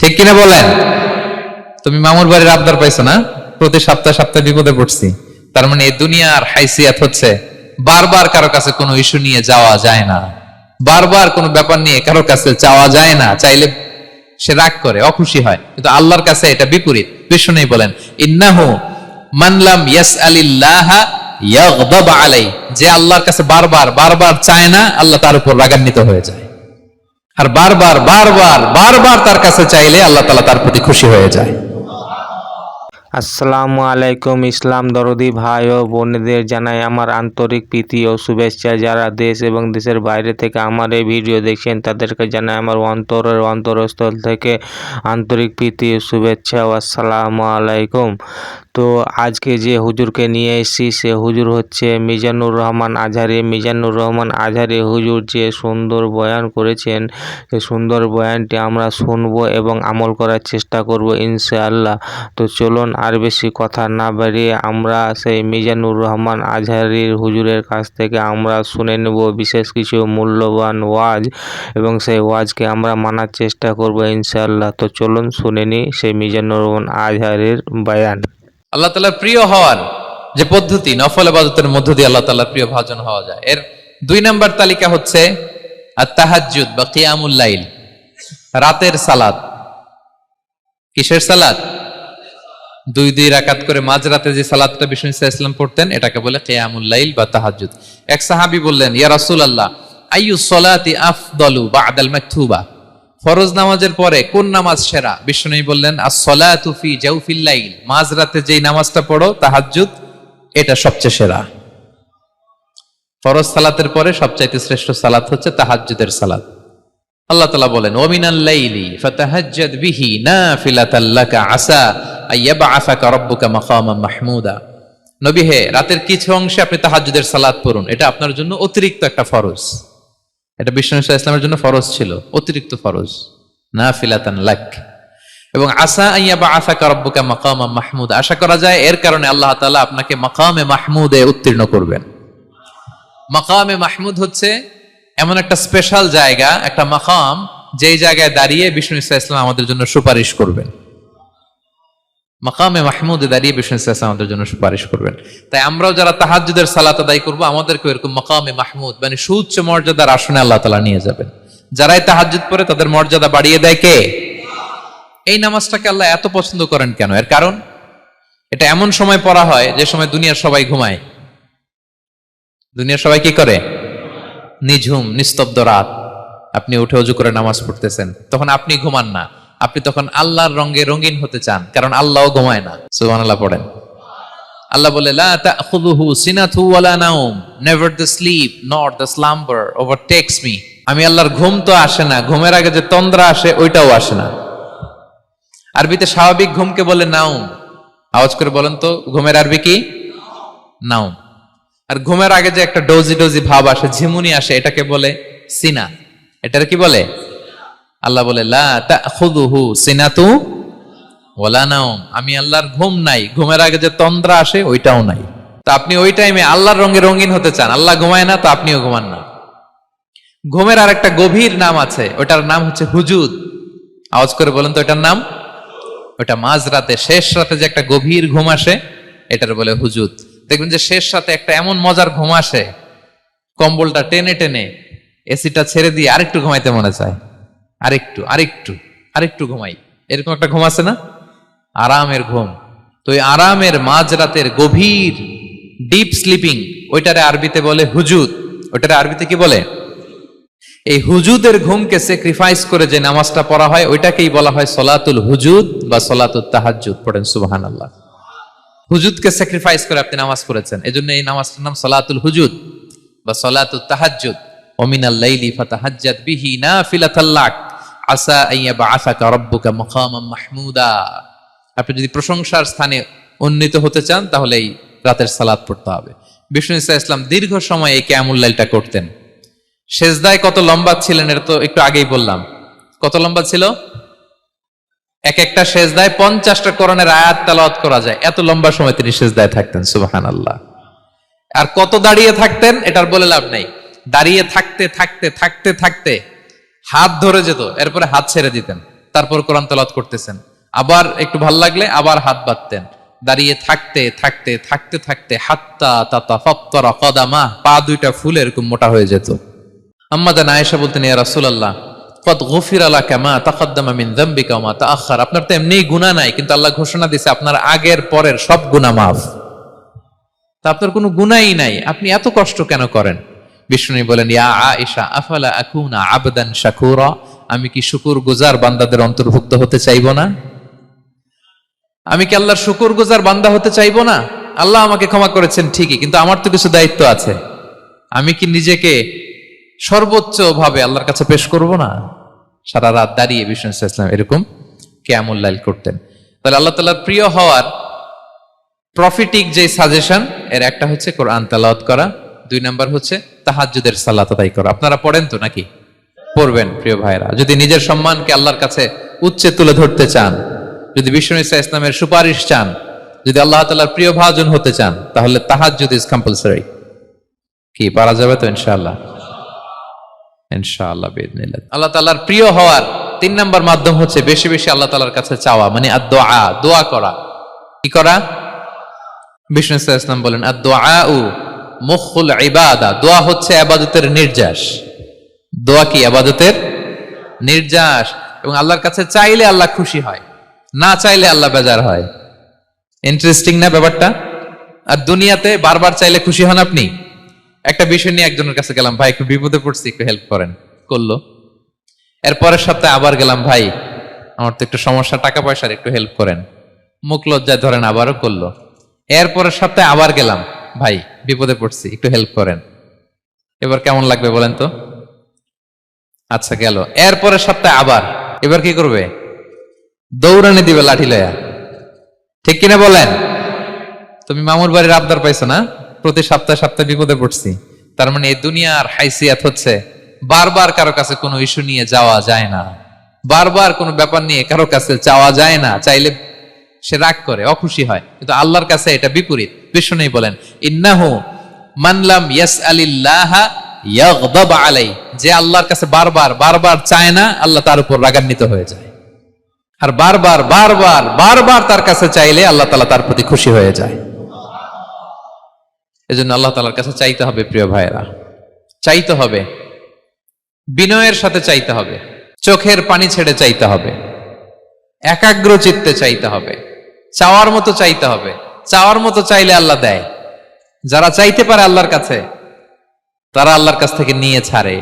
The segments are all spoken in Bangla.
ঠিক কিনা বলেন? তুমি মামুর বাড়ির আবদার পাইছো না, প্রতি সপ্তাহে সপ্তাহে বিপদে পড়ছি। তার মানে এই দুনিয়ার হাইসিয়াত হচ্ছে বারবার কারো কাছে কোনো ইস্যু নিয়ে যাওয়া যায় না, বারবার কোনো ব্যাপার নিয়ে কারো কাছে চাওয়া যায় না। চাইলে সে রাগ করে, অখুশি হয়, কিন্তু আল্লাহর কাছে এটা বিপরীত। বিষ্ণু বলেন ইন্নাহু মান লাম ইয়াসআলিল্লাহা ইয়াগদাব আলাই, যে আল্লাহর কাছে বারবার বারবার চায় না, আল্লাহ তার উপর রাগান্বিত হয়ে যায়। আর বারবার বারবার বারবার তার কাছে চাইলে আল্লাহ তাআলা তার প্রতি খুশি হয়ে যায়। আসসালামু আলাইকুম। ইসলাম দরদি ভাই ও বোনেদের জানাই আমার আন্তরিক প্রীতি ও শুভেচ্ছা। যারা দেশ এবং দেশের বাইরে থেকে আমার এই ভিডিও দেখছেন তাদেরকে জানাই আমার অন্তরের অন্তরস্থল থেকে আন্তরিক প্রীতি ও শুভেচ্ছা ও আসসালামু আলাইকুম। তো আজকে যে হুজুরকে নিয়ে এসেছি সে হুজুর হচ্ছে মিজানুর রহমান আজহারি। মিজানুর রহমান আজহারি হুজুর যে সুন্দর বয়ান করেছেন, সেই সুন্দর বয়ানটি আমরা শুনবো এবং আমল করার চেষ্টা করব ইনশাআল্লাহ। তো চলুন আর বেশি কথা না বাড়িয়ে আমরা সেই মিজানুর রহমান আজহারির হুজুরের কাছ থেকে আমরা শুনে নেব বিশেষ কিছু মূল্যবান ওয়াজ, এবং সেই ওয়াজকে আমরা মানার চেষ্টা করব ইনশাআল্লাহ। তো চলুন শুনে নিই সেই মিজানুর রহমান আজহারির বয়ান। আল্লাহ তাআলার প্রিয় হওয়ার যে পদ্ধতি, নফল ইবাদতের মধ্য দিয়ে আল্লাহ তাআলার প্রিয় ভাজন হওয়া যায়। এর 2 নম্বর তালিকা হচ্ছে আত-তাহাজ্জুদ বা কিয়ামুল লাইল, রাতের সালাত। কিসের সালাত? 2 রাকাত করে মাঝরাতে যে সালাতটা বিষ্ণু সাল্লাল্লাহু আলাইহি ওয়াসাল্লাম পড়তেন, এটাকে বলে কিয়ামুল লাইল বা তাহাজ্জুদ। এক সাহাবী বললেন, ইয়া রাসূলুল্লাহ, আইয়ু সলাতি আফদালু বা'দাল মাকতুবা, ফরজ নামাজের পরে কোন নামাজ সেরা? বিষ্ণু বললেন, আস-সালাতু ফি জাওফিল লাইল, মাঝরাতে যেই নামাজটা পড়ো তাহাজ্জুদ, এটা সবচেয়ে সেরা। ফরজ সালাতের পরে সবচাইতে শ্রেষ্ঠ সালাত হচ্ছে তাহাজ্জুদের সালাত। আল্লাহ তাআলা বলেন, ওয়া মিনাল লাইলি ফাতাহাজ্জাদ বিহি নাফিলাতাল লাকা আসা আইয়াবআসাকা রাব্বুকা মাকামান মাহমুদা। নবী হে, রাতের কিছু অংশে আপনি তাহাজ্জুদের সালাত পড়ুন, এটা আপনার জন্য অতিরিক্ত একটা ফরজ। এটা বিষ্ণু সাল্লাল্লাহু আলাইহি ওয়াসাল্লামের জন্য ফরজ ছিল, অতিরিক্ত ফরজ, নাফিলাতান লাক। এবং আসা আইয়াবআসাকা রাব্বুকা মাকামান মাহমুদা, আশা করা যায় এর কারণে আল্লাহ তাআলা আপনাকে মাকামে মাহমুদে উত্তীর্ণ করবেন। মাকামে মাহমুদ হচ্ছে এমন একটা স্পেশাল জায়গা, একটা মাকাম, যেই জায়গায় দাঁড়িয়ে বিষ্ণু সাল্লাল্লাহু আলাইহি ওয়াসাল্লাম আমাদের জন্য সুপারিশ করবেন। মাকামে মাহমুদে দাঁড়িয়ে বিষ্ণু সাল্লাল্লাহু আলাইহি ওয়াসাল্লাম আমাদের জন্য সুপারিশ করবেন। তাই আমরাও যারা তাহাজ্জুদের সালাত আদায় করব, আমাদেরকে এরকম মাকামে মাহমুদ মানে সুউচ্চ মর্যাদার আসনে আল্লাহ তাআলা নিয়ে যাবেন। যারাই তাহাজ্জুদ পড়ে তাদের মর্যাদা বাড়িয়ে দেয় কে? এই নামাজটাকে আল্লাহ এত পছন্দ করেন কেন? এর কারণ, এটা এমন সময় পড়া হয় যে সময় দুনিয়ার সবাই ঘুমায়। দুনিয়ার সবাই কি করে? নিঝুম নিস্তব্ধ রাত, আপনি উঠে ওযু করে নামাজ পড়তেছেন, তখন আপনি ঘুমান না, আপনি তখন আল্লাহর রঙে রঙিন হতে চান, কারণ আল্লাহও ঘুমায় না। সুবহানাল্লাহ পড়েন। আল্লাহ বলে, লা তাখুযুহু সিনাতু ওয়ালা নাওম, never the sleep not the slumber overtakes me. আমি আল্লাহর ঘুম তো আসে না, ঘুমের আগে যে তন্দ্রা আসে ওইটাও আসে না। আরবিতে স্বাভাবিক ঘুমকে বলে নাওম। আওয়াজ করে বলেন তো, ঘুমের আরবি কি? নাওম। আর ঘুমের আগে যে একটা ডোজি ডোজি ভাব আসে, ঝিমুনি আসে, এটাকে বলে সিনা। এটার কি বলে? আল্লাহ বলে, লা তাখুযুহু সিনাতু ওয়ালা নাওম, আমি আল্লাহর ঘুম নাই, ঘুমের আগে যে তন্দ্রা আসে ওইটাও নাই। তো আপনি ওই টাইমে আল্লাহর রঙে রঙিন হতে চান, আল্লাহ ঘুমায় না, তো আপনিও ঘুমান না। ঘুমের আর একটা গভীর নাম আছে, ওটার নাম হচ্ছে হুজুদ। আওয়াজ করে বলেন তো এটার নাম? ওটা মাঝরাতে, শেষ রাতে যে একটা গভীর ঘুম আসে, এটার বলে হুজুদ। দেখবেন যে শেষ রাতে একটা এমন মজার ঘুম আসে, কম্বলটা টেনে টেনে এসিটা ছেড়ে দিয়ে আরেকটু ঘুমাইতে মনে চায়, আরেকটু আরেকটু আরেকটু ঘুমাই, এরকম একটা ঘুম আছে না? আরামের ঘুম। তো এই আরামের মাঝরাতের গভীর ডিপ স্লিপিং, ওইটারে আরবিতে বলে হুজুদ। ওইটারে আরবিতে কি বলে? এই হুজুদের ঘুমকে স্যাক্রিফাইস করে যে নামাজটা পড়া হয়, ওইটাকেই বলা হয় সলাতুল হুজুদ বা সলাতুত তাহাজ্জুদ। পড়েন সুবহানাল্লাহ। হুজুদকে স্যাক্রিফাইস করে আপনি নামাজ পড়েছেন, এজন্য এই নামাজটার নাম সলাতুল হুজুদ বা সলাতুত তাহাজ্জুদ। ওয়া মিনাল লাইলি ফাতাহাজ্জাদ বিহি নাফিলাতাল লাক আসা আইয়াবআসাকা রাব্বুকা মাকামান মাহমুদা। আপনি যদি প্রশংসার স্থানে উন্নীত হতে চান, তাহলে এই রাতের সালাত পড়তে হবে। বিষ্ণু সাল্লাল্লাহু আলাইহি ওয়াসাল্লাম দীর্ঘ সময় এই কিয়ামুল লাইলটা করতেন। সেজদায় কত লম্বা ছিলেন এটা তো একটু আগেই বললাম। কত লম্বা ছিল? এক একটা সেজদায় 50টা কোরআনের আয়াত তেলাওয়াত করা যায়, এত লম্বা সময় তিনি সেজদায় থাকতেন। সুবহানাল্লাহ। আর কত দাঁড়িয়ে থাকতেন এটার বলে লাভ নাই। দাঁড়িয়ে থাকতে থাকতে থাকতে থাকতে হাত ধরে যেত, এরপরে হাত ছেড়ে দিতেন। তারপর কোরআন তেলাওয়াত করতেছেন, আবার একটু ভাল লাগলে আবার হাত বাঁধতেন, দাঁড়িয়ে থাকতে থাকতে থাকতে থাকতে হাত্তা তাতাফাত্তারা কদামা, পা দুইটা ফুলে এরকম মোটা হয়ে যেত। আম্মা জান আয়েশা বলতেন, ইয়া রাসূলুল্লাহ কদ গুফিরা লাকা মা তাকাদ্দামা মিন যামবিকা ওয়া মা তাআখার, আপনার তো এমনিই গুনাহ নাই, কিন্তু আল্লাহ ঘোষণা দিয়েছে আপনার আগের পরের সব গুনাহ মাফ। তা আপনার কোনো গুনাহই নাই, আপনি এত কষ্ট কেন করেন? বিষ্ণু বলেন, ইয়া আয়েশা আফালা আকুনা আবদান শাকুরা, আমি কি শুকরগুজার বান্দাদের অন্তর্ভুক্ত হতে চাইবো না? আমি কি আল্লাহর শুকরগুজার বান্দা হতে চাইবো না? আল্লাহ আমাকে ক্ষমা করেছেন ঠিকই, কিন্তু আমার তো কিছু দায়িত্ব আছে। আমি কি নিজেকে সর্বোচ্চ ভাবে আল্লাহর কাছে পেশ করব না? সারা রাত দাঁড়িয়ে বিষ্ণু ইসলাম এরকম কিয়ামুল লাইল করতেন। তাহলে আল্লাহ তাআলার প্রিয় হওয়ার প্রফিটিক যে সাজেশন, এর একটা হচ্ছে কোরআন তেলাওয়াত করা, 2 নাম্বার হচ্ছে তাহাজ্জুদের সালাত আদায় করা। আপনারা পড়েন তো নাকি? পড়বেন প্রিয় ভাইরা। যদি নিজের সম্মানকে আল্লাহর কাছে উচ্চে তুলে ধরতে চান, যদি বিষ্ণু ইসলামের সুপারিশ চান, যদি আল্লাহ তাআলার প্রিয় ভাজন হতে চান, তাহলে তাহাজ্জুদ ইজ কম্পালসরি। কি পারা যাবে তো ইনশাআল্লাহ? ইনশাআল্লাহ বিইذنিল্লাহ। আল্লাহ তাআলার প্রিয় হওয়ার 3 নাম্বার মাধ্যম হচ্ছে বেশি বেশি আল্লাহ তাআলার কাছে চাওয়া, মানে আদ-দুআ, দোয়া করা। কি করা? বিষ্ণু ইসলাম বলেন, আদ-দুআউ মুখুল ইবাদা, দোয়া হচ্ছে ইবাদতের নির্যাস। দোয়া কি? ইবাদতের নির্যাস। এবং আল্লাহর কাছে চাইলে আল্লাহ খুশি হয়, না চাইলে আল্লাহ বেজার হয়। ইন্টারেস্টিং না ব্যাপারটা? আর দুনিয়াতে বারবার চাইলে খুশি হন আপনি? একটা বিষয় নিয়ে একজনের কাছে গেলাম, ভাই একটু বিপদে পড়ছি, একটু হেল্প করেন, করলো। এর পরের সপ্তাহে আবার গেলাম, ভাই আমার তো একটু সমস্যা, টাকা পয়সার, একটু হেল্প করেন, মুখ লজ্জায় ধরেন, আবারও করলো। এর পরের সপ্তাহে আবার গেলাম, ভাই বিপদে পড়ছি, একটু হেল্প করেন। এবার কেমন লাগবে বলেন তো? আচ্ছা গেল। এর পরের সপ্তাহে আবার, এবার কি করবে? দৌড়ানি দিবে লাঠি লয়া। ঠিক কিনা বলেন? তুমি মামুর বাড়ির আবদার পাইছো না, প্রতি সপ্তাহে সপ্তাহে বিপদে পড়ছি। তার মানে এই দুনিয়ার হাইসিয়াত হচ্ছে বারবার কারো কাছে কোনো ইস্যু নিয়ে যাওয়া যায় না, বারবার কোনো ব্যাপার নিয়ে কারো কাছে চাওয়া যায় না। চাইলে সে রাগ করে, অখুশি হয়, কিন্তু আল্লাহর কাছে এটা বিপরীত। বিষ্ণু বলেন, ইন্নাহু মান লাম ইয়াসআলিল্লাহা ইয়াগদাব আলাই, যে আল্লাহর কাছে বারবার বারবার চায় না, আল্লাহ তার উপর রাগান্বিত হয়ে যায়। আর বারবার বারবার বারবার তার কাছে চাইলে আল্লাহ তাআলা তার প্রতি খুশি হয়ে যায়। এজন্য আল্লাহ তাআলার কাছে চাইতে হবে প্রিয় ভাইয়েরা, চাইতে হবে, বিনয়ের সাথে চাইতে হবে, চোখের পানি ছেড়ে চাইতে হবে, একাগ্র চিত্তে চাইতে হবে, চাওয়ার মতো চাইতে হবে। চাওয়ার মতো চাইলে আল্লাহ দেয়। যারা চাইতে পারে আল্লাহর কাছে, তারা আল্লাহর কাছ থেকে নিয়ে ছাড়ে।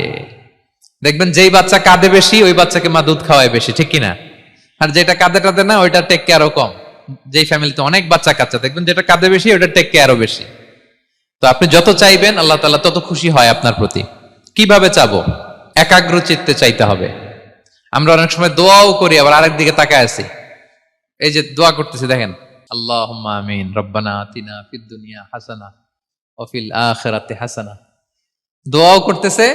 দেখবেন যেই বাচ্চা কাঁদে বেশি, ওই বাচ্চাকে মা দুধ খাওয়ায় বেশি, ঠিক কিনা? আর যেটা কাঁদে টাদে না, ওইটা টেক কেয়ারও কম। যেই ফ্যামিলিতে অনেক বাচ্চা কাচ্চা, দেখবেন যেটা কাঁদে বেশি, ওইটা টেক কেয়ারও বেশি। তো আপনি যত চাইবেন আল্লাহ তাআলা তত খুশি হয় আপনার প্রতি। কিভাবে চাবো? একাগ্র চিত্তে চাইতে হবে। আমরা অনেক সময় দোয়াও করি, আবার আরেক দিকে তাকায় আছি। এই যে দোয়া করতেছি, দেখেন, আল্লাহুম্মা আমিন, রব্বানা আতিনা ফিদ দুনিয়া হাসানা ওয়া ফিল আখিরাতি হাসানা। দোয়াও করতেছে,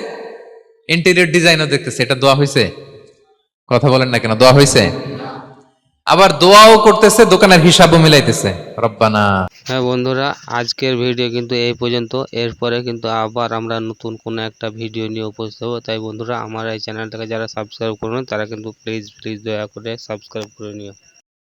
ইন্টেরিয়র ডিজাইনও দেখতেছে। এটা দোয়া হইছে? কথা বলেন না কেন? দোয়া হইছে? আবার দোয়াও করতেছে, দোকানের হিসাবও মিলাইতেছে, রব্বানা। হ্যাঁ বন্ধুরা, আজকের ভিডিও কিন্তু এই পর্যন্ত। এরপরে কিন্তু আবার আমরা নতুন কোনো একটা ভিডিও নিয়ে উপস্থিত হবো। তাই বন্ধুরা, আমার এই চ্যানেলটাকে যারা সাবস্ক্রাইব করবেন, তারা কিন্তু প্লিজ দয়া করে সাবস্ক্রাইব করে নিও।